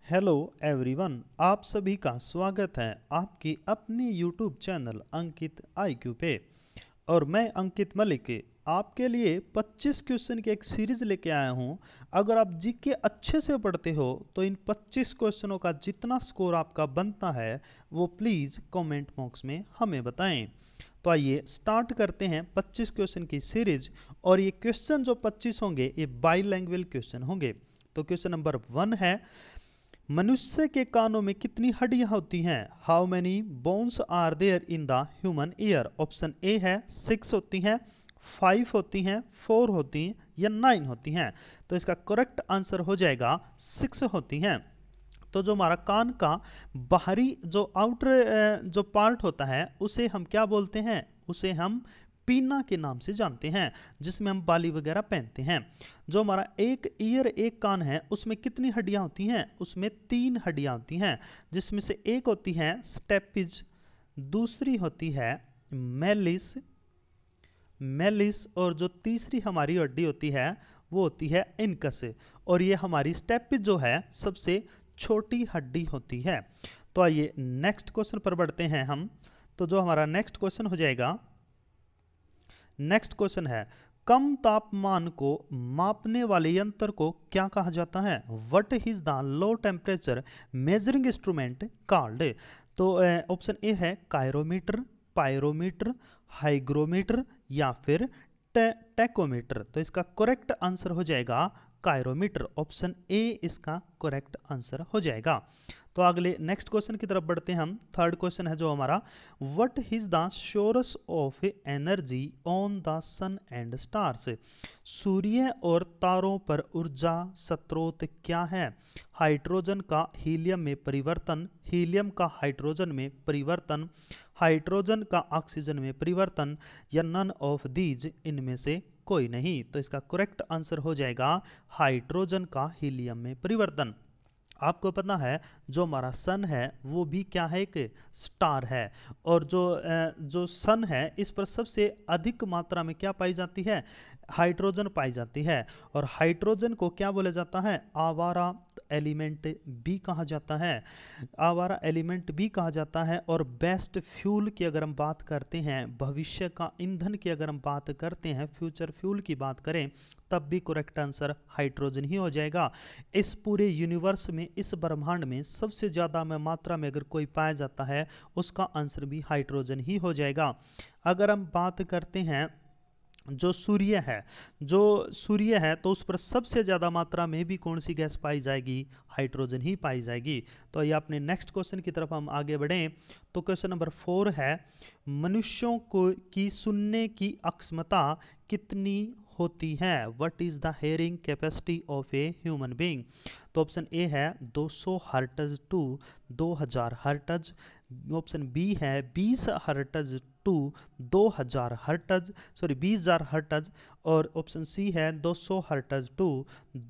Hello everyone, आप सभी का स्वागत है आपकी अपनी यूट्यूब चैनल अंकित आईक्यू पे। और मैं अंकित मलिक आपके लिए 25 क्वेश्चन की एक सीरीज लेके आया हूं। अगर आप जीके अच्छे से पढ़ते हो तो इन 25 क्वेश्चनों का जितना स्कोर आपका बनता है वो प्लीज कमेंट बॉक्स में हमें बताएं। तो आइए स्टार्ट करते हैं 25 क्वेश्चन की सीरीज। और ये क्वेश्चन जो 25 होंगे ये बाईलैंग्वेज क्वेश्चन होंगे। तो क्वेश्चन नंबर 1 है, मनुष्य के कानों में कितनी हड्डियां होती हैं? How many bones are there in the human ear? Option A है 6 होती हैं, 5 होती हैं, 4 होती हैं या 9 होती हैं। तो इसका करेक्ट आंसर हो जाएगा 6 होती हैं। तो जो हमारा कान का बाहरी जो आउटर जो पार्ट होता है उसे हम क्या बोलते हैं? उसे हम पीना के नाम से जानते हैं, जिसमें हम बाली वगैरह पहनते हैं। जो हमारा एक ईयर एक कान है उसमें कितनी हड्डियां होती हैं? उसमें 3 हड्डियां होती हैं, जिसमें से एक होती है स्टेपिज, दूसरी होती है मेलिस मेलिस और जो तीसरी हमारी हड्डी होती है वो होती है इनकस। और ये हमारी स्टेपिज जो है सबसे छोटी हड्डी होती है। तो आइए नेक्स्ट क्वेश्चन पर बढ़ते हैं हम। तो जो हमारा नेक्स्ट क्वेश्चन हो जाएगा, नेक्स्ट क्वेश्चन है, कम तापमान को मापने वाले यंत्र को क्या कहा जाता है? What is the low temperature measuring instrument called? तो ऑप्शन ए है कायरोमीटर, पायरोमीटर, हाइग्रोमीटर या फिर टेकोमीटर। तो इसका करेक्ट आंसर हो जाएगा कायरोमीटर। ऑप्शन ए इसका करेक्ट आंसर हो जाएगा। तो अगले नेक्स्ट क्वेश्चन की तरफ बढ़ते हैं हम। थर्ड क्वेश्चन है जो हमारा, what is the source of energy on the sun and stars? सूर्य और तारों पर ऊर्जा स्रोत क्या है? हाइड्रोजन का हीलियम में परिवर्तन, हीलियम का हाइड्रोजन में परिवर्तन, हाइड्रोजन का ऑक्सीजन में परिवर्तन या नन ऑफ दीज, इनमें से कोई नहीं। तो इसका करेक्ट आंसर हो जाएगा हाइड्रोजन का हीलियम में परिवर्तन। आपको पता है जो हमारा सन है वो भी क्या है? एक स्टार है। और जो सन है इस पर सबसे अधिक मात्रा में क्या पाई जाती है? हाइड्रोजन पाई जाती है। और हाइड्रोजन को क्या बोला जाता है? आवारा एलिमेंट भी कहा जाता है। आवारा एलिमेंट भी कहा जाता है। और बेस्ट फ्यूल की अगर हम बात करते हैं, भविष्य का ईंधन की अगर हम बात करते हैं, फ्यूचर फ्यूल की बात करें, तब भी करेक्ट आंसर हाइड्रोजन ही हो जाएगा। इस पूरे यूनिवर्स में, इस ब्रह्मांड में सबसे ज्यादा में मात्रा में अगर कोई पाया जाता है उसका आंसर भी हाइड्रोजन ही हो जाएगा। अगर हम बात करते हैं जो सूर्य है तो उस पर सबसे ज्यादा मात्रा में भी कौन सी गैस पाई जाएगी? हाइड्रोजन ही पाई जाएगी। तो ये अपने नेक्स्ट क्वेश्चन की तरफ हम आगे बढ़ें। तो क्वेश्चन नंबर 4 है, मनुष्यों को की सुनने की अक्षमता कितनी होती है? What is the hearing capacity of a human being? तो ऑप्शन ए है 200 hertz to 2000 hertz, option B है 20 hertz to 2000 hertz, sorry 20000 hertz, और ऑप्शन सी है 200 हर्ट्ज टू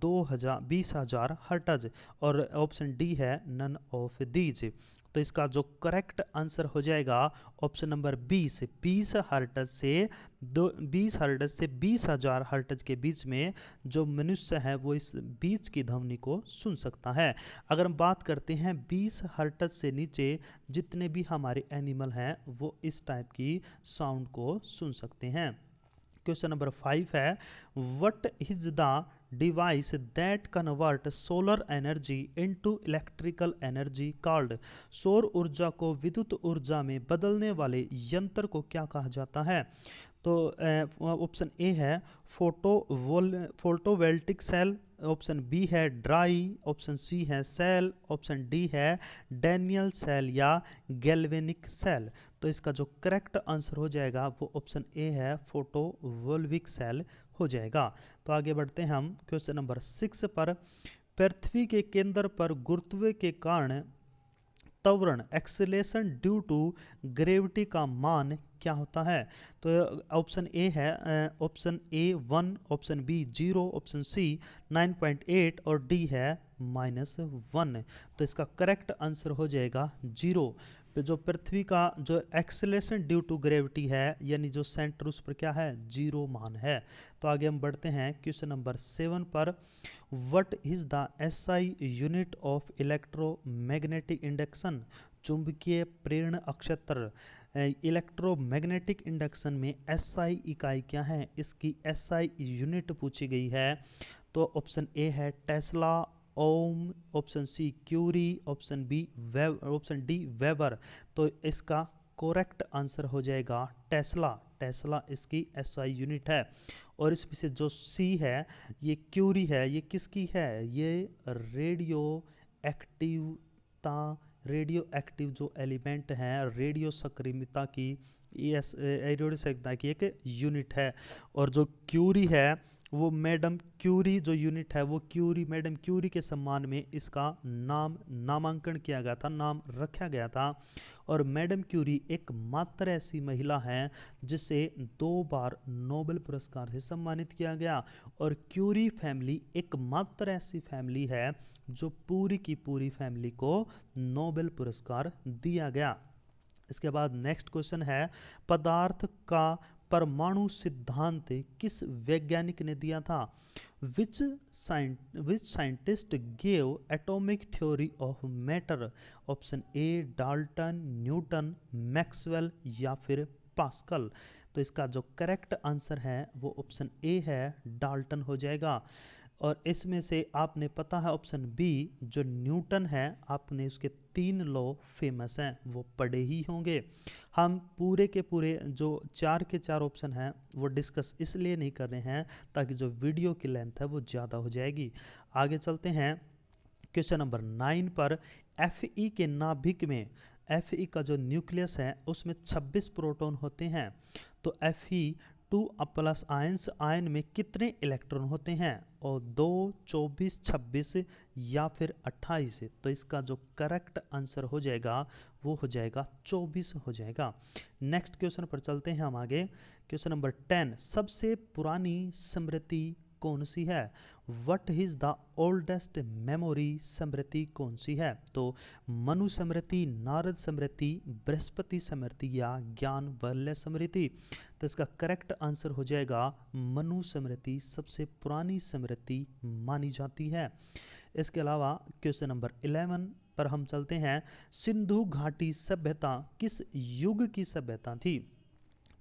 20000 हर्ट्ज, और ऑप्शन डी है नन ऑफ दीज। तो इसका जो करेक्ट आंसर हो जाएगा ऑप्शन नंबर 20 हर्ट्ज से 20000 हर्ट्ज के बीच में जो मनुष्य है वो इस बीच की ध्वनि को सुन सकता है। अगर हम बात करते हैं 20 हर्ट्ज से नीचे जितने भी हमारे एनिमल हैं वो इस टाइप की साउंड को सुन सकते हैं। क्वेश्चन नंबर 5 है, what is the device that convert solar energy into electrical energy called? सौर ऊर्जा को विद्युत ऊर्जा में बदलने वाले यंत्र को क्या कहा जाता है? तो ऑप्शन ए है फोटोवोल्टिक सेल, ऑप्शन बी है ड्राई, ऑप्शन सी है सेल, ऑप्शन डी है डैनियल सेल या गैल्वेनिक सेल। तो इसका जो करेक्ट आंसर हो जाएगा वो ऑप्शन ए है फोटोवोल्विक सेल हो जाएगा। तो आगे बढ़ते हैं हम क्वेश्चन नंबर 6 पर। पृथ्वी के केंद्र पर गुरुत्व के कारण त्वरण एक्सेलेरेशन ड्यू टू ग्रेविटी का मान क्या होता है? तो ऑप्शन ए है option A 1, option B 0, option C 9.8 और डी है -1। तो इसका करेक्ट आंसर हो जाएगा 0। जो पृथ्वी का जो एक्सेलरेशन ड्यू टू ग्रेविटी है, यानी जो सेंटर उस पर क्या है, 0 मान है। तो आगे हम बढ़ते हैं क्वेश्चन नंबर 7 पर। What is the SI unit of electromagnetic induction? चुंबकीय प्रेरण अक्षत्र। इलेक्ट्रोमैग्नेटिक इंडक्शन में एसआई इकाई क्या है, इसकी एसआई यूनिट पूछी गई है। तो ऑप्शन ए है Tesla, ohm, option C Curie, option B option D Weber. तो इसका करेक्ट आंसर हो जाएगा टेस्ला। टेस्ला इसकी एसआई यूनिट है। और इसमें से जो सी है ये क्यूरी है, ये किसकी है, ये रेडियो एक्टिवता, रेडियो एक्टिव जो एलिमेंट है, रेडियो सक्रियता की, रेडियो सक्रियता की एक यूनिट है। और जो क्यूरी है वो मैडम क्यूरी जो यूनिट है वो क्यूरी, मैडम क्यूरी के सम्मान में इसका नामांकन किया गया था, नाम रखा गया था। और मैडम क्यूरी एकमात्र ऐसी महिला है जिसे 2 बार नोबेल पुरस्कार से सम्मानित किया गया। और क्यूरी फैमिली एकमात्र ऐसी फैमिली है जो पूरी की पूरी फैमिली को नोबेल पुरस्कार दिया गया। इसके बाद नेक्स्ट क्वेश्चन है, पदार्थ का परमाणु सिद्धांत किस वैज्ञानिक ने दिया था? Which scientist gave atomic theory of matter? Option A Dalton, Newton, Maxwell या फिर पास्कल। तो इसका जो करेक्ट आंसर है वो ऑप्शन ए है, डाल्टन हो जाएगा। और इसमें से आपने पता है ऑप्शन बी जो न्यूटन है, आपने उसके 3 लॉ फेमस हैं, वो पढ़े ही होंगे। हम पूरे के पूरे जो 4 के 4 ऑप्शन हैं वो डिस्कस इसलिए नहीं कर रहे हैं ताकि जो वीडियो की लेंथ है वो ज़्यादा हो जाएगी। आगे चलते हैं क्वेश्चन नंबर 9 पर। Fe के नाभिक में, Fe का जो न्यूक्लियस है उसमें 26 प्रोटॉन होते हैं। तो Fe2+ आयन में कितने इलेक्ट्रॉन होते हैं? और 2, 24, 26 या फिर 28। तो इसका जो करेक्ट आंसर हो जाएगा वो हो जाएगा 24 हो जाएगा। नेक्स्ट क्वेश्चन पर चलते हैं हम आगे। क्वेश्चन नंबर 10, सबसे पुरानी स्मृति कौन सी है? What is the oldest memory स्मृति कौन सी है? तो मनु स्मृति, नारद स्मृति, बृहस्पति स्मृति या ज्ञान वल्लभ स्मृति। तो इसका करेक्ट आंसर हो जाएगा मनु स्मृति सबसे पुरानी स्मृति मानी जाती है। इसके अलावा क्वेश्चन नंबर 11 पर हम चलते हैं। सिंधु घाटी सभ्यता किस युग की सभ्यता थी?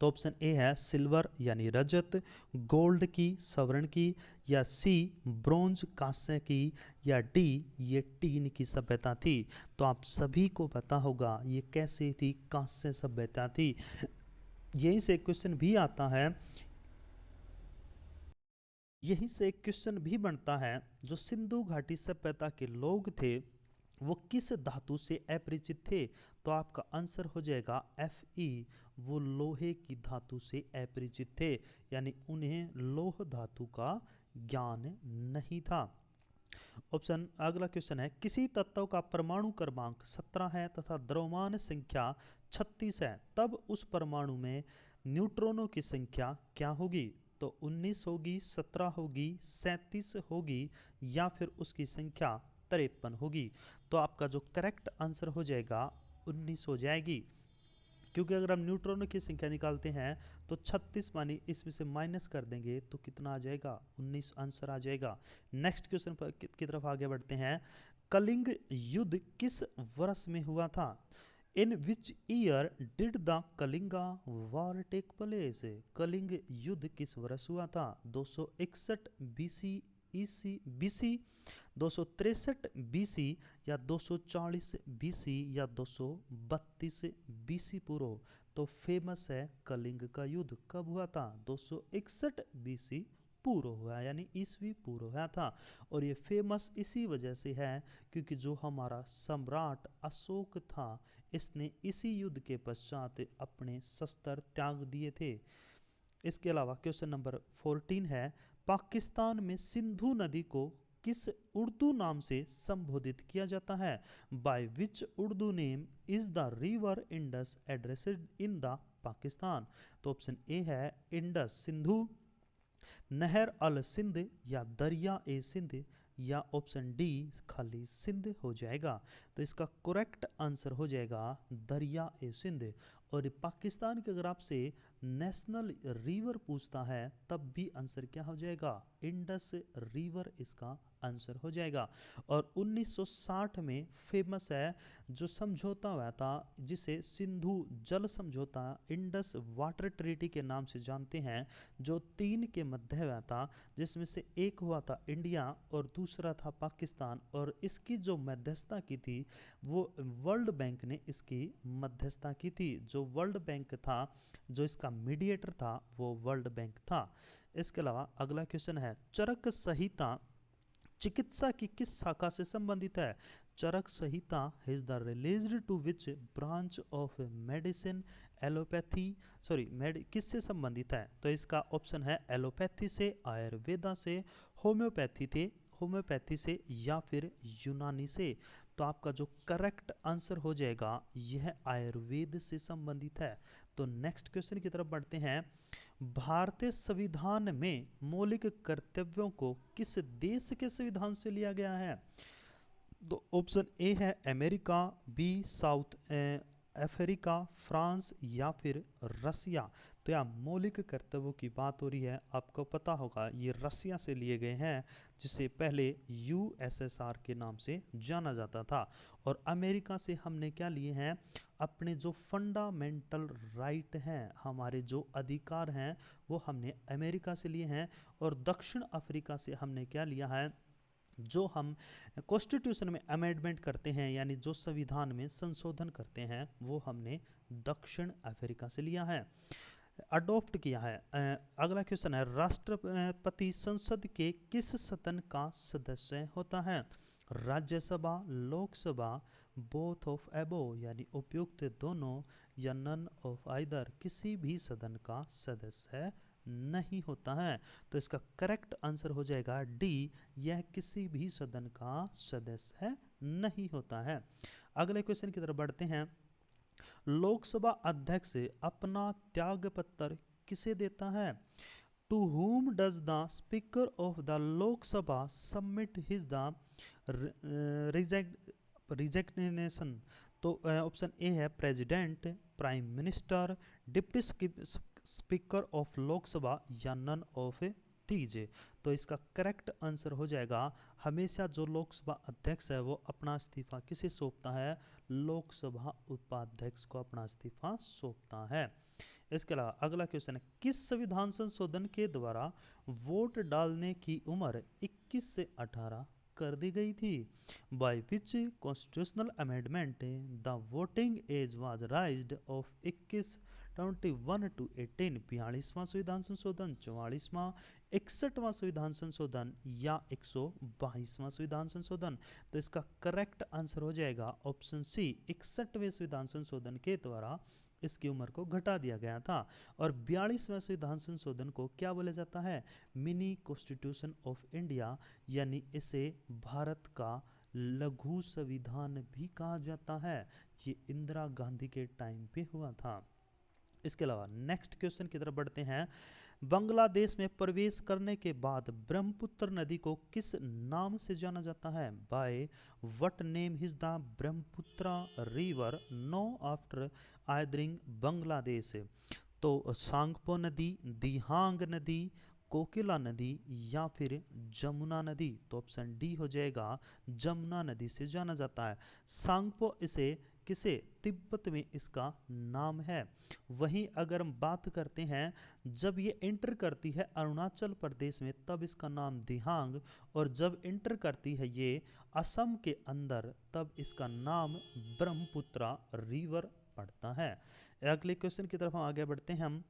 तो ऑप्शन ए है सिल्वर यानी रजत, गोल्ड की, स्वर्ण की, या सी ब्रोंज कांस्य की, या डी ये टीन की सभ्यता थी। तो आप सभी को पता होगा ये कैसी थी, कांस्य सभ्यता थी। यहीं से क्वेश्चन भी आता है, यहीं से एक क्वेश्चन भी बनता है, जो सिंधु घाटी सभ्यता के लोग थे वो किस धातु से अपरिचित थे? तो आपका आंसर हो जाएगा Fe, वो लोहे की धातु से अपरिचित थे, यानी उन्हें लोह धातु का ज्ञान नहीं था। ऑप्शन अगला क्वेश्चन है, किसी तत्व का परमाणु क्रमांक 17 है तथा द्रव्यमान संख्या 36 है, तब उस परमाणु में न्यूट्रॉनों की संख्या क्या होगी? तो 19 होगी, 17 होगी, 37 होगी या फिर उसकी संख्या 53 होगी। तो आपका जो करेक्ट आंसर हो जाएगा 19 हो जाएगी, क्योंकि अगर हम न्यूट्रॉनों की संख्या निकालते हैं तो 36 मानी इसमें से माइनस कर देंगे तो कितना आ जाएगा, 19 आंसर आ जाएगा। नेक्स्ट क्वेश्चन पर की तरफ आगे बढ़ते हैं। कलिंग युद्ध किस वर्ष में हुआ था? In which year did the Kalinga war take place? कलिंग युद्ध किस वर्ष हुआ था? 261 बीसी ईसी बीसी, 263 बीसी, या 240 बीसी, या 232 बीसी पूर्व। तो फेमस है कलिंग का युद्ध कब हुआ था? 261 बीसी पूर्व हुआ, यानी ईसवी पूर्व हुआ था। और ये फेमस इसी वजह से है क्योंकि जो हमारा सम्राट अशोक था इसने इसी युद्ध के पश्चात अपने शस्त्र त्याग दिए थे। इसके अलावा क्वेश्चन नंबर 14 है, पाकिस्तान में सिंधु नदी को किस उर्दू नाम से संबोधित किया जाता है? By which Urdu name is the river Indus addressed in the Pakistan? तो ऑप्शन ए है इंडस सिंधु, नहर अल सिंध, या दरिया ए सिंध, या ऑप्शन डी खाली सिंध हो जाएगा। तो इसका करेक्ट आंसर हो जाएगा दरिया ए सिंध। और पाकिस्तान के अगर आपसे नेशनल रिवर पूछता है तब भी आंसर क्या हो जाएगा, इंडस रिवर इसका आंसर हो जाएगा। और 1960 में फेमस है जो समझौता हुआ था जिसे सिंधु जल समझौता इंडस वाटर ट्रीटी के नाम से जानते हैं, जो 3 के मध्य हुआ था, जिसमें से एक हुआ था इंडिया और दूसरा था पाकिस्तान। और इसकी जो मध्यस्थता की थी वो वर्ल्ड बैंक ने इसकी मध्यस्थता की थी। जो वर्ल्ड बैंक था, जो इसका मीडिएटर था वो वर्ल्ड बैंक था। इसके अलावा अगला क्वेश्चन है, चरक संहिता चिकित्सा की किस शाखा से संबंधित है। Charak Samhita is the related to which branch of medicine, allopathy किससे संबंधित है। तो इसका ऑप्शन है एलोपैथी से, आयुर्वेदा से, होम्योपैथी से या फिर यूनानी से। तो आपका जो करेक्ट आंसर हो जाएगा यह आयुर्वेद से संबंधित है। तो नेक्स्ट क्वेश्चन की तरफ बढ़ते हैं। भारतीय संविधान में मौलिक कर्तव्यों को किस देश के संविधान से लिया गया है। तो ऑप्शन ए है America, B South Africa, France या फिर रसिया। तो यहाँ मौलिक कर्तव्यों की बात हो रही है, आपको पता होगा ये रसिया से लिए गए हैं, जिसे पहले यूएसएसआर के नाम से जाना जाता था। और अमेरिका से हमने क्या लिए हैं, अपने जो फंडामेंटल राइट हैं, हमारे जो अधिकार हैं वो हमने अमेरिका से लिए हैं। और दक्षिण अफ्रीका से हमने क्या लिया है, जो हम कॉन्स्टिट्यूशन में अमेंडमेंट करते हैं यानी जो संविधान में संशोधन करते हैं वो हमने दक्षिण अफ्रीका से लिया है, अडॉप्ट किया है। अगला क्वेश्चन है, राष्ट्रपति संसद के किस सदन का सदस्य होता है। राज्यसभा, लोकसभा, बोथ ऑफ एबो यानी उपयुक्त दोनों, या नन ऑफ आइदर किसी भी सदन का सदस्य नहीं होता है। तो इसका करेक्ट आंसर हो जाएगा डी, यह किसी भी सदन का सदस्य नहीं होता है। अगले क्वेश्चन की तरफ बढ़ते हैं। लोकसभा अध्यक्ष अपना त्यागपत्र किसे देता है। To whom does the speaker of the lok sabha submit his the resignation। तो ऑप्शन ए है president, prime minister, deputy speaker of Lok Sabha या नन ऑफ दीज। तो इसका करेक्ट आंसर हो जाएगा, हमेशा जो लोकसभा अध्यक्ष है वो अपना इस्तीफा किसे सौंपता है, लोकसभा उपाध्यक्ष को अपना इस्तीफा सौंपता है। इसके अलावा अगला क्वेश्चन है, किस संविधान संशोधन के द्वारा वोट डालने की उम्र 21 से 18 कर दी गई थी। By which constitutional amendment the voting age was raised of 21 to 18। 42वां संविधान संशोधन, 44वां, 61वां संविधान संशोधन या 122वां संविधान संशोधन। तो इसका करेक्ट आंसर हो जाएगा ऑप्शन सी, 61वें संविधान संशोधन के द्वारा इसकी उम्र को घटा दिया गया था। और 42वें संविधान संशोधन को क्या बोला जाता है, मिनी कॉन्स्टिट्यूशन ऑफ इंडिया, यानी इसे भारत का लघु संविधान भी कहा जाता है। ये इंदिरा गांधी के टाइम पे हुआ था। इसके अलावा नेक्स्ट क्वेश्चन की तरफ बढ़ते हैं। बांग्लादेश में प्रवेश करने के बाद ब्रह्मपुत्र नदी को किस नाम से जाना जाता है। By what name is the Brahmaputra river known after entering Bangladesh. तो सांगपो नदी, दिहांग नदी, कोकिला नदी या फिर जमुना नदी। तो ऑप्शन डी हो जाएगा, जमुना नदी से जाना जाता है। सांगपो इसे किसे, तिब्बत में इसका नाम है। वहीं अगर हम बात करते हैं जब ये एंटर करती है अरुणाचल प्रदेश में तब इसका नाम दिहांग, और जब एंटर करती है ये असम के अंदर तब इसका नाम ब्रह्मपुत्र रिवर पड़ता है। अगले क्वेश्चन की तरफ हम आगे बढ़ते हैं। हम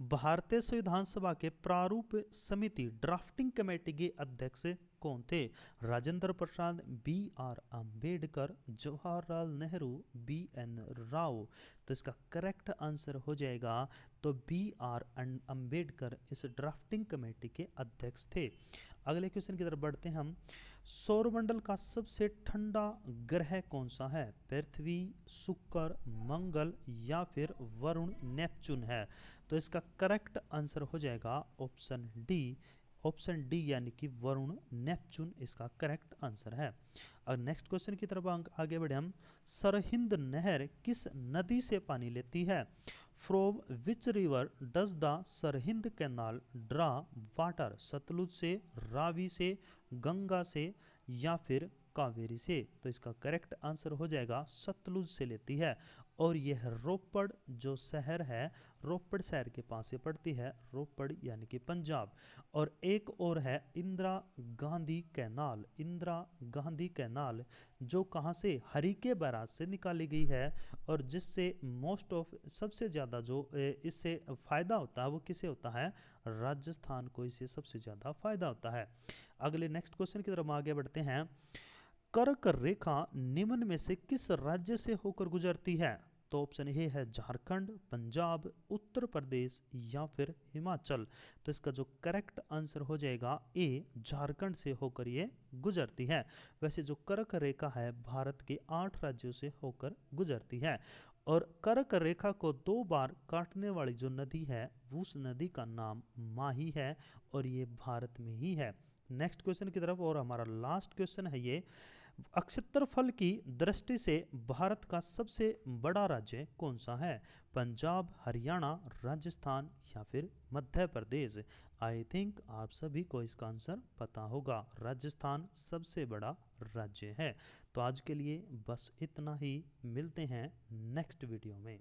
भारतीय संविधान सभा के प्रारूप समिति ड्राफ्टिंग कमेटी के अध्यक्ष कौन थे। Rajendra Prasad, B R Ambedkar, Jawaharlal Nehru, B N Rao. तो इसका करेक्ट आंसर हो जाएगा तो बी आर अंबेडकर इस ड्राफ्टिंग कमेटी के अध्यक्ष थे। अगले क्वेश्चन की तरफ बढ़ते हैं हम। सौरमंडल का सबसे ठंडा ग्रह कौन सा है। पृथ्वी, शुक्र, मंगल या फिर वरुण, नेपच्यून है। तो इसका करेक्ट आंसर हो जाएगा ऑप्शन डी, ऑप्शन डी यानी कि वरुण, नेपच्यून इसका करेक्ट आंसर है। और नेक्स्ट क्वेश्चन की तरफ आगे बढ़े हम। सरहिंद नहर किस नदी से पानी लेती है? From which river does the Sirhind canal draw water? Sutlej से, रावी से, गंगा से या फिर कावेरी से? तो इसका करेक्ट आंसर हो जाएगा सतलुज से लेती है। और यह रोपड़ जो शहर है, रोपड़ शहर के पास से पड़ती है, रोपड़ यानी कि पंजाब। और एक और है इंदिरा गांधी कैनाल, इंदिरा गांधी कैनाल जो कहां से? हरिके बैराज से निकाली गई है और जिससे मोस्ट ऑफ सबसे ज्यादा जो इससे फायदा होता है वो किसे होता है? राजस्थान को इससे सबसे ज्यादा फायदा होता है। अगले नेक्स्ट क्वेश्चन की तरफ आगे बढ़ते हैं। कर्क रेखा निम्न में से किस राज्य से होकर गुजरती है? तो ऑप्शन ए है झारखंड, पंजाब, उत्तर प्रदेश या फिर हिमाचल। तो इसका जो करेक्ट आंसर हो जाएगा ए, झारखंड से होकर ये गुजरती है। वैसे जो कर्क रेखा है भारत के 8 राज्यों से होकर गुजरती है। और कर्क रेखा को 2 बार काटने वाली जो नदी है उस नदी का नाम माही है और ये भारत में ही है। नेक्स्ट क्वेश्चन की तरफ, और हमारा लास्ट क्वेश्चन है ये। क्षेत्रफल की दृष्टि से भारत का सबसे बड़ा राज्य कौन सा है? पंजाब, हरियाणा, राजस्थान या फिर मध्य प्रदेश? आई थिंक आप सभी को इसका आंसर पता होगा, राजस्थान सबसे बड़ा राज्य है। तो आज के लिए बस इतना ही, मिलते हैं नेक्स्ट वीडियो में।